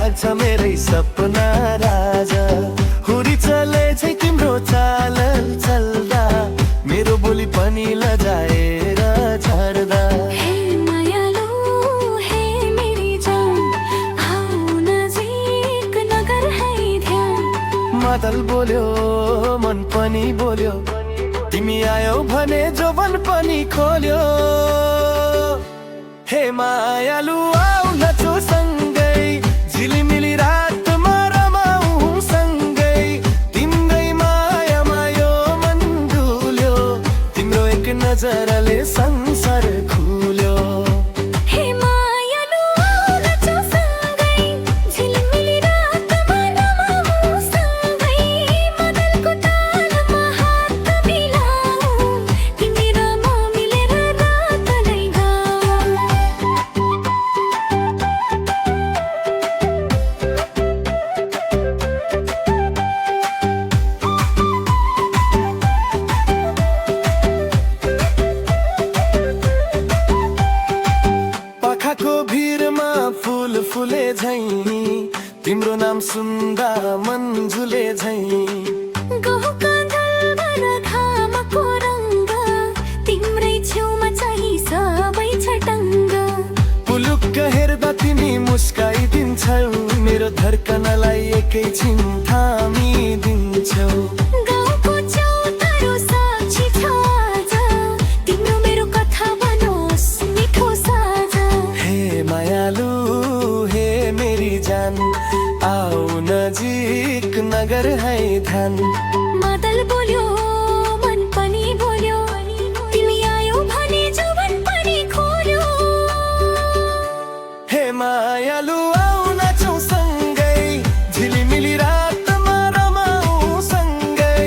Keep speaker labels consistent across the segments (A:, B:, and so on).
A: लाग्छ मेरै सपना राजा हुरी चले छै तिम्रो चालल चल्दा मेरो बोली पनि लजाएर छाड्दा
B: हे मायालु हे मेरी जान आऊ नजिक नगर है ध्यान
A: मादल बोल्यो मन पनि बोल्यो तिमी आयौ भने जोवन पनि खोल्यो हे मायालु आऊ नाचौ सँगै झिलिमिली रातमा रमाऊ सँगै तिम्रै मायामा यो मन डुल्यो तिम्रो एक नजरले संसार खुल्यो
B: हे मायालु आऊ नाचौ सँगै झिलिमिली रातमा रमाऊ सँगै मादलको तालमा हात मिलाऊ तिमी र म मिलेर रात नै गाऊ
A: पाखाको भिरमा फुल फुले झै तिम्रो नाम सुन्दा मन झुले झै
B: गहुका ढलभर घामको रङ्ग तिम्रै छेउमा चाहिँ सबै छटङ्ग
A: पुलुक्क हेर्दा तिमी मुस्काइदिन्छौ मेरो धड्कनलाई एकैछिन थामिदिन्छौ
B: गाउँको चौतारो साक्षी छ आज तिम्रो मेरो कथा बनोस् मिठो साझा
A: हे मायालु हे मेरी जान आऊ नजिक नगर है ध्यान
B: मादल बोल्यो मन पनि बोल्यो तिमी आयौ भने जोवन पनि खोल्यो
A: हे मायालु आऊ नाचौ सँगै झिलिमिली रातमा रमाऊ सँगै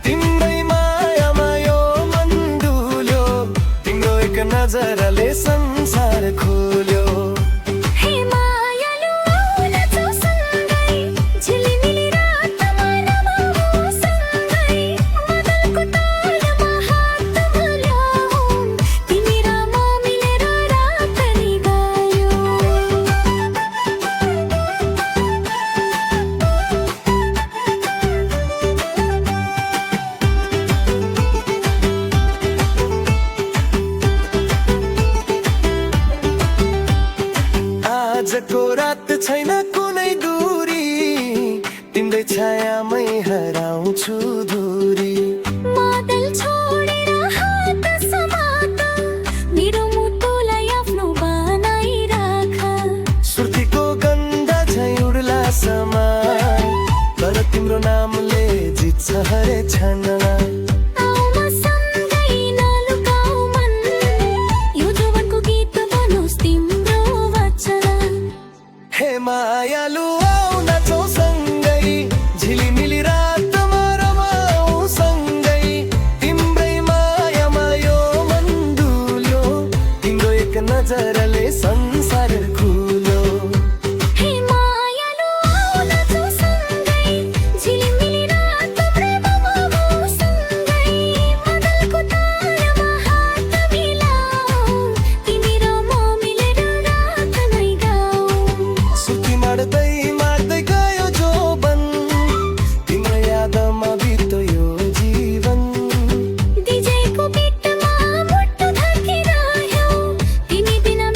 A: तिम्रै मायामा यो मन डुल्यो तिम्रो एक नजरले संसार खोल्यो
B: हे मायालु आऊ नाचौ सँगै झिलिमिली रातमा रमाऊ सँगै मादलको तालमा हात मिलाऊ तिमी र म मिलेर रात नै गायौँ
A: आजको रात छैन कुनै दूरी तिम्रै छायामै हराउँछु दूरी
B: मादल छोडेर हात समात मेरो मुटुलाई आफ्नो बनाइराख
A: सुर्तीको गन्ध झैँ उड्ला समय तर तिम्रो नामले जित्छ हरे क्षणमा
B: आऊ मसँगै नलुकाऊ मन यो जोवनको गीत बनोस् तिम्रो वचन
A: हे मायालु आऊ नाचौ सँगै झिलिमिली रातमा रमाऊ सँगै तिम्रै मायामा यो मन डुल्यो तिम्रो एक नजरले संसार खुल्यो
B: हे मायालु आऊ नाचौ सँगै झिलिमिली रातमा रमाऊ सँगै मादलको तालमा हात मिलाऊ तिमी र म मिलेर रात नै गाऊ
A: सुर्ती माड्दै माड्दै गयो जोबन तिम्रो यादमा बित्यो यो जीवन
B: डिजेको बिटमा मुटु धड्किरह्यो तिमी बिना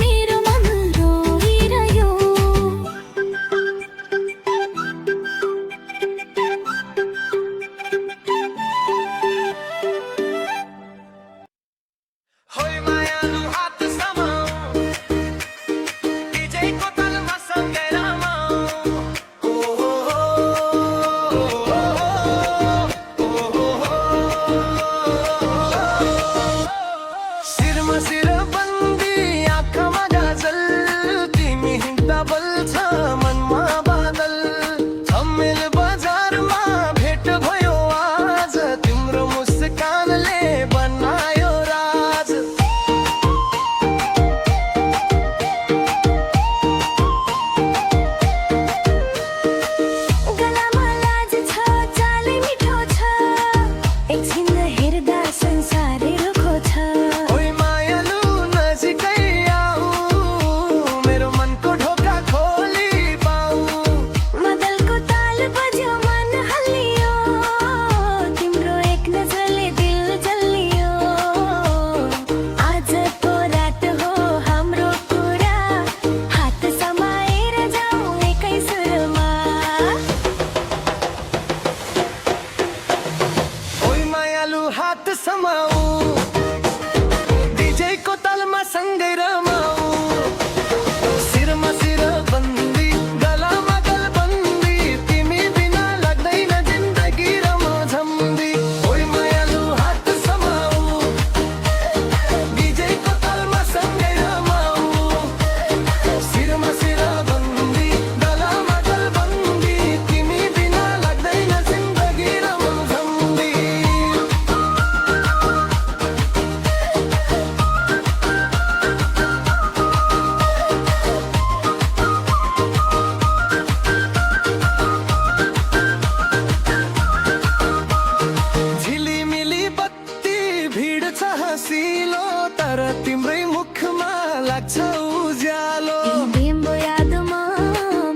A: भिड छ हँसिलो तर तिम्रै मुखमा लाग्छ उज्यालो।
B: बिम्बो यादमा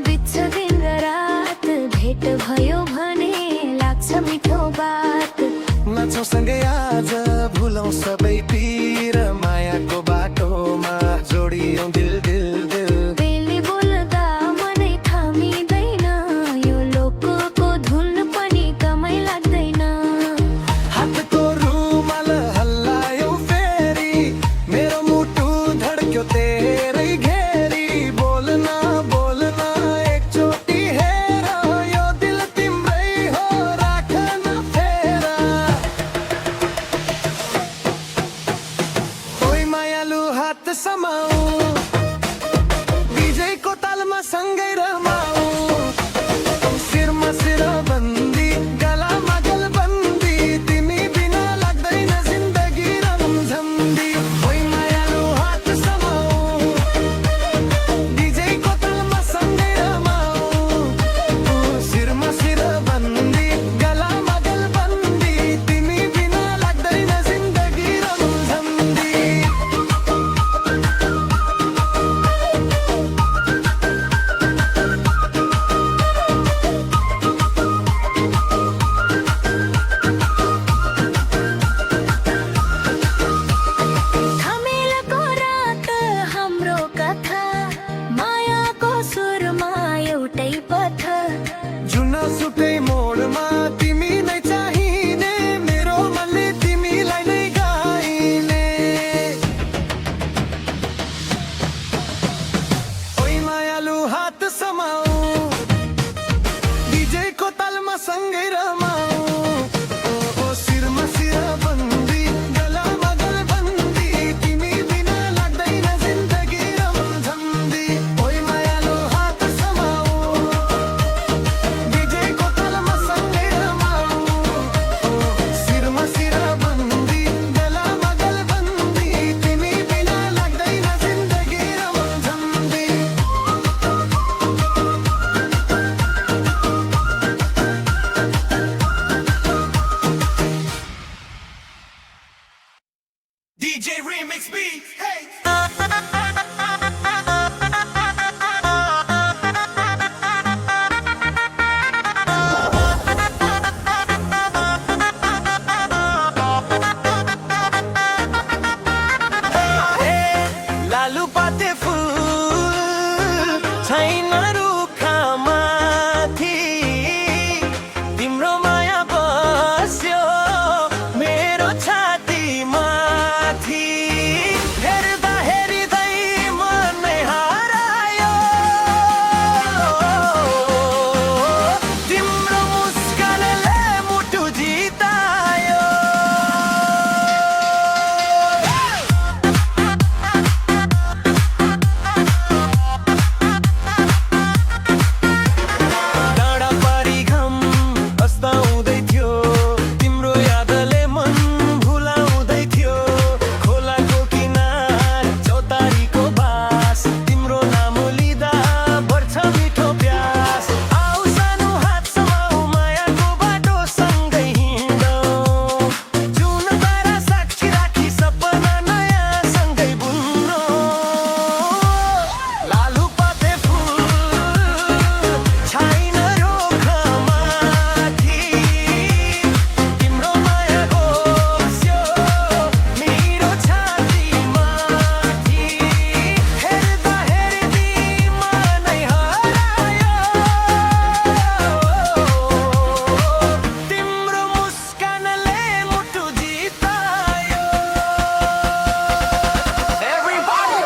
B: बित्छ दिन र रात, भेट भयो भने लाग्छ मिठो बात।
A: नाचौँ सँगै आज भुलौँ सबै पीर, मायाको बाटोमा जोडियौँ दिल दिल दिल।
B: बेली बोल्दा मनै थामिँदैन, यो लोकको धुन पनि कमै लाग्दैन।
A: हातको रुमाल हल्लायौँ फेरि, मेरो मुटु धड्क्यो तेरै घेरी। बोल्न बोल्न एकचोटि हेर, यो दिल तिम्रै हो राख न फेर। ओइ मायालु हात समाऊ, डीजेको तालमा सँगै रमाऊ। शिरमा शिर बन्दी गलामा गलबन्दी, तिमी बिना लाग्दैन जिन्दगी रमझन्डी। ओइ मायालु हात समाऊ, डीजेको तालमा सँगै रमाऊ। शिरमा शिर बन्दी गलामा गलबन्दी, तिमी बिना लाग्दैन जिन्दगी रमझन्डी।
B: झमेलको रात हाम्रो कथा, मायाको सुरमा एउटै पथ।
A: जुनसुकै मोडमा तिमी नै चाहिने, मेरो मनले तिमीलाई नै गाइने। ओइ मायालु हात समाऊ, डीजेको तालमा सँगै रमाऊ। ओ शिरमा शिर बन्दी गलामा गलबन्दी, तिमी बिना लाग्दैन जिन्दगी रमझन्डी। ओइ मायालु हात समाऊ, डीजेको तालमा सँगै रमाऊ। शिरमा शिर बन्दी गलामा गलबन्दी, तिमी बिना लाग्दैन जिन्दगी रमझन्डी। DJ Remix Beat, hey! लालु पाते फुल छैन रुखमाथि, तिम्रो माया बस्यो मेरो छाती माथि। हेर्दा हेरिँदै मनै हरायो, तिम्रो मुस्कानले मुटु जितायो। डाँडा पारी घाम अस्ताउँदै थियो, तिम्रो यादले मन भुलाउँदै थियो। खोलाको किनार चौतारीको बास, तिम्रो नाम लिँदा बढ्छ मिठो प्यास। आऊ सानो हात समाऊ, मायाको बाटो सँगै हिँडौँ। जुन तारा साक्षी राखी सपना नयाँ सँगै बुनौँ। लालु पाते फुल छैन रुखमाथि, तिम्रो माया बस्यो मेरो छाती माथि। हेर्दा हेर्दै मनै हरायो, तिम्रो मुस्कानले मुटु जितायो। Everybody!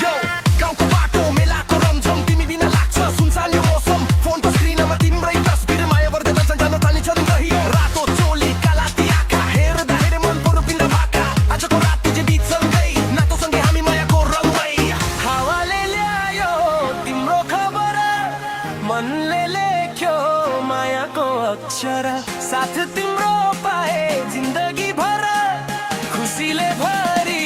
A: Yo, गाउँको बाटो मेलाको रमझम, तिमी बिना लाग्छ सुनसान यो मौसम। फोनको स्क्रिनमा तिम्रै तस्बिर, माया गर्दै दर्शन जान थालिन्छन् रहियो। रातो चोली काला ती आँखा, हेर्दा हेरे मन पर्यो पिण्ड भाका। आजको रात जे बितसँगै नातोसँगै हामी मायाको रङमै। हावाले ल्यायो तिम्रो खबर, मनले लेख्यो मायाको अक्षर। साथ तिम्रो पाए जिन्दगी भर खुसीले भरि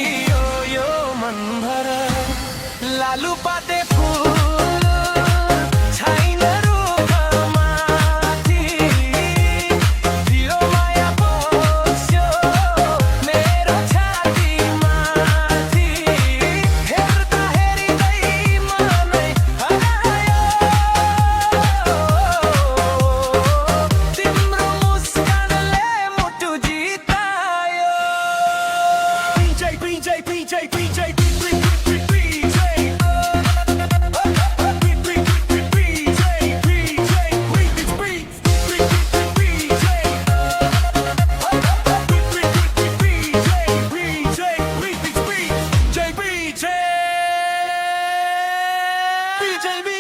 A: BJB